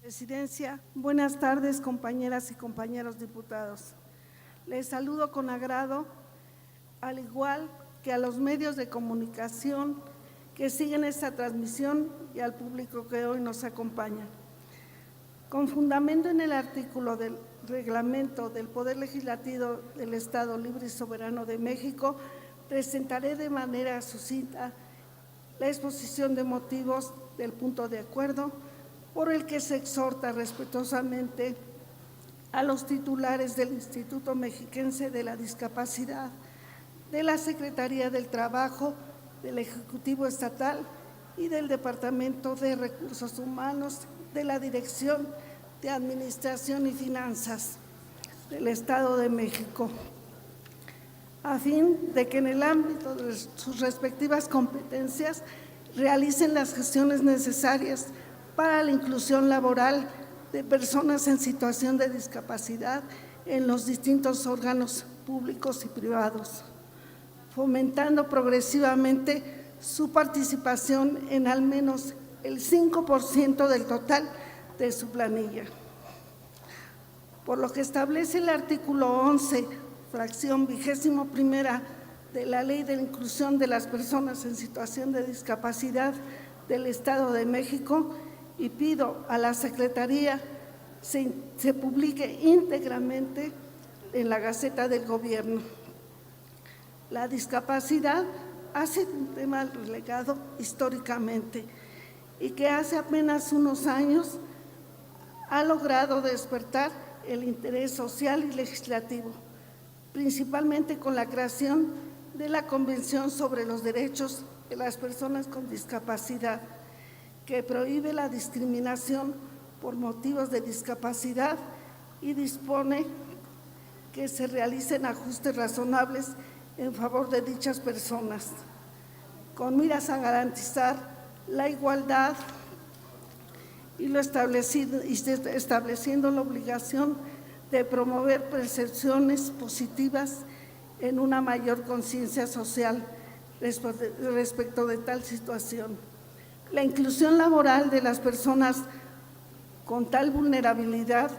Presidencia, buenas tardes, compañeras y compañeros diputados. Les saludo con agrado, al igual que a los medios de comunicación que siguen esta transmisión y al público que hoy nos acompaña. Con fundamento en el artículo del Reglamento del Poder Legislativo del Estado Libre y Soberano de México, presentaré de manera sucinta la exposición de motivos del punto de acuerdo por el que se exhorta respetuosamente a los titulares del Instituto Mexiquense de la Discapacidad, de la Secretaría del Trabajo, del Ejecutivo Estatal y del Departamento de Recursos Humanos de la Dirección de Administración y Finanzas del Estado de México, a fin de que en el ámbito de sus respectivas competencias realicen las gestiones necesarias para la inclusión laboral de personas en situación de discapacidad en los distintos órganos públicos y privados, fomentando progresivamente su participación en al menos el 5% del total de su planilla. Por lo que establece el artículo 11, fracción 21ª de la Ley de la Inclusión de las Personas en Situación de Discapacidad del Estado de México, y pido a la Secretaría se publique íntegramente en la Gaceta del Gobierno. La discapacidad ha sido un tema relegado históricamente y que hace apenas unos años ha logrado despertar el interés social y legislativo, principalmente con la creación de la Convención sobre los Derechos de las Personas con Discapacidad, que prohíbe la discriminación por motivos de discapacidad y dispone que se realicen ajustes razonables en favor de dichas personas, con miras a garantizar la igualdad y estableciendo la obligación de promover percepciones positivas en una mayor conciencia social respecto de tal situación. La inclusión laboral de las personas con tal vulnerabilidad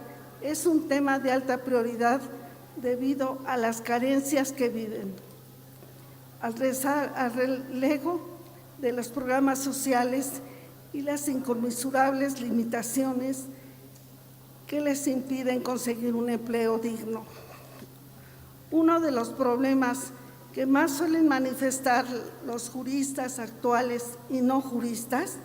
es un tema de alta prioridad debido a las carencias que viven, al relego de los programas sociales y las inconmensurables limitaciones que les impiden conseguir un empleo digno. Uno de los problemas que más suelen manifestar los juristas actuales y no juristas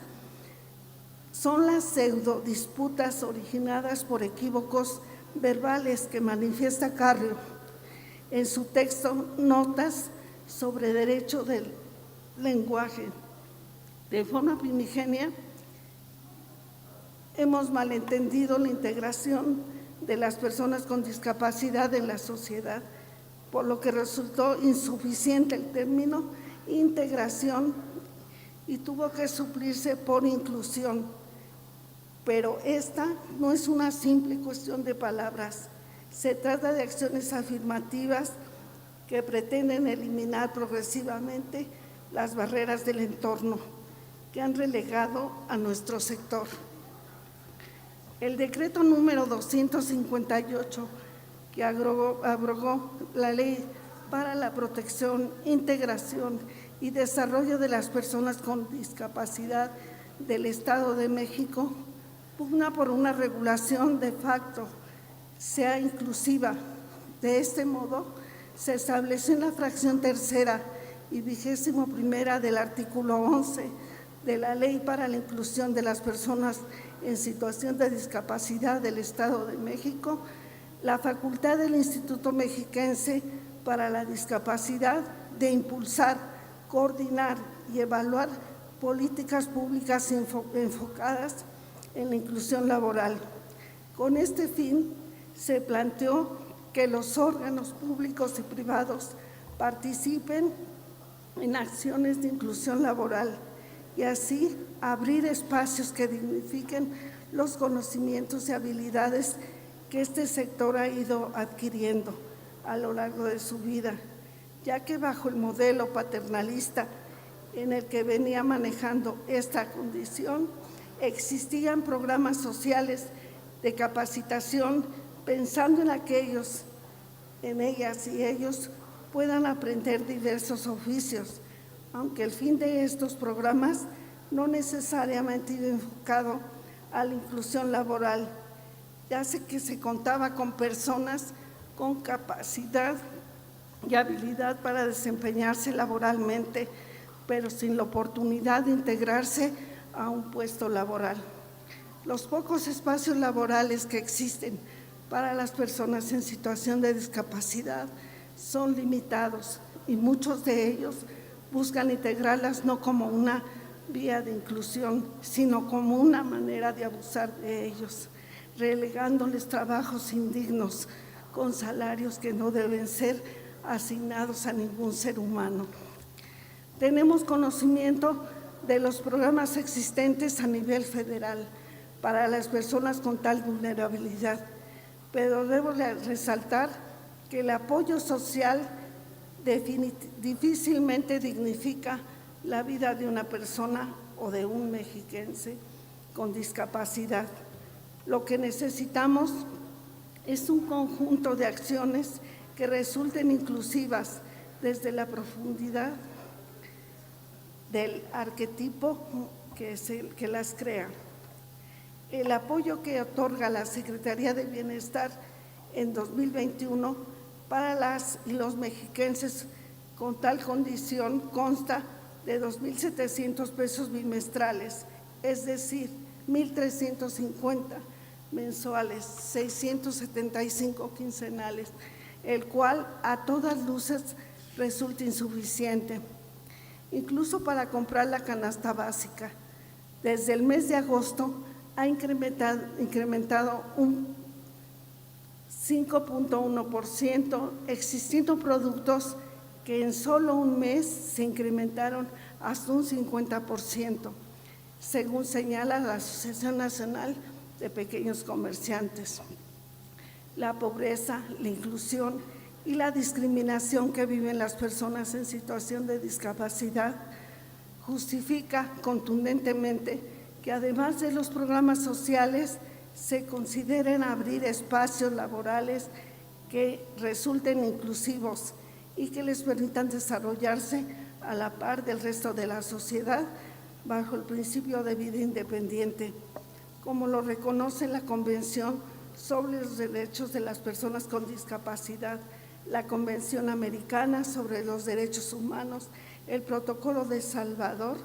son las pseudodisputas originadas por equívocos verbales que manifiesta Carrió en su texto Notas sobre Derecho del Lenguaje. De forma primigenia, hemos malentendido la integración de las personas con discapacidad en la sociedad, por lo que resultó insuficiente el término integración y tuvo que suplirse por inclusión. Pero esta no es una simple cuestión de palabras, se trata de acciones afirmativas que pretenden eliminar progresivamente las barreras del entorno que han relegado a nuestro sector. El decreto número 258, que abrogó la Ley para la Protección, Integración y Desarrollo de las Personas con Discapacidad del Estado de México, pugna por una regulación de facto sea inclusiva. De este modo, se estableció en la fracción tercera y 21ª del artículo 11 de la Ley para la Inclusión de las Personas en Situación de Discapacidad del Estado de México la facultad del Instituto Mexiquense para la Discapacidad de impulsar, coordinar y evaluar políticas públicas enfocadas en la inclusión laboral. Con este fin, se planteó que los órganos públicos y privados participen en acciones de inclusión laboral y así abrir espacios que dignifiquen los conocimientos y habilidades que este sector ha ido adquiriendo a lo largo de su vida, ya que bajo el modelo paternalista en el que venía manejando esta condición, existían programas sociales de capacitación pensando en aquellos, en ellas y ellos puedan aprender diversos oficios, aunque el fin de estos programas no necesariamente iba enfocado a la inclusión laboral, ya que se contaba con personas con capacidad y habilidad para desempeñarse laboralmente, pero sin la oportunidad de integrarse a un puesto laboral. Los pocos espacios laborales que existen para las personas en situación de discapacidad son limitados y muchos de ellos buscan integrarlas no como una vía de inclusión, sino como una manera de abusar de ellos, relegándoles trabajos indignos con salarios que no deben ser asignados a ningún ser humano. Tenemos conocimiento de los programas existentes a nivel federal para las personas con tal vulnerabilidad, pero debo resaltar que el apoyo social difícilmente dignifica la vida de una persona o de un mexiquense con discapacidad. Lo que necesitamos es un conjunto de acciones que resulten inclusivas desde la profundidad del arquetipo que es el que las crea. El apoyo que otorga la Secretaría de Bienestar en 2021 para las y los mexiquenses con tal condición consta de 2,700 pesos bimestrales, es decir, 1,350 mensuales, 675 quincenales, el cual a todas luces resulta insuficiente, incluso para comprar la canasta básica. Desde el mes de agosto ha incrementado un 5.1%, existiendo productos que en solo un mes se incrementaron hasta un 50%, según señala la Asociación Nacional de Pequeños Comerciantes. La pobreza, la inclusión y la discriminación que viven las personas en situación de discapacidad justifica contundentemente que además de los programas sociales se consideren abrir espacios laborales que resulten inclusivos y que les permitan desarrollarse a la par del resto de la sociedad bajo el principio de vida independiente, como lo reconoce la Convención sobre los Derechos de las Personas con Discapacidad, la Convención Americana sobre los Derechos Humanos, el Protocolo de Salvador,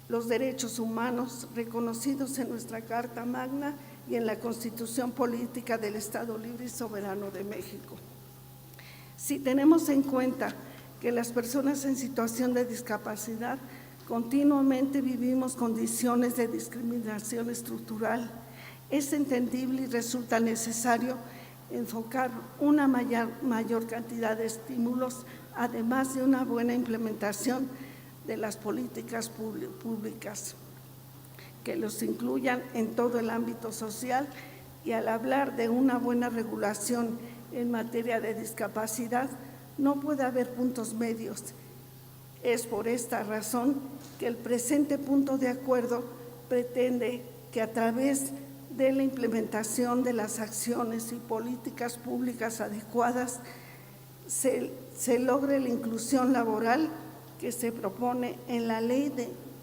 los derechos humanos reconocidos en nuestra Carta Magna y en la Constitución Política del Estado Libre y Soberano de México. Si tenemos en cuenta que las personas en situación de discapacidad continuamente vivimos condiciones de discriminación estructural, es entendible y resulta necesario enfocar una mayor cantidad de estímulos, además de una buena implementación de las políticas públicas que los incluyan en todo el ámbito social. Y al hablar de una buena regulación en materia de discapacidad, no puede haber puntos medios. Es por esta razón que el presente punto de acuerdo pretende que a través de la implementación de las acciones y políticas públicas adecuadas se logre la inclusión laboral que se propone en la Ley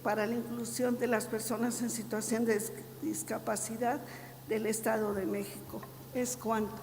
para la Inclusión de las Personas en Situación de Discapacidad del Estado de México. Es cuanto.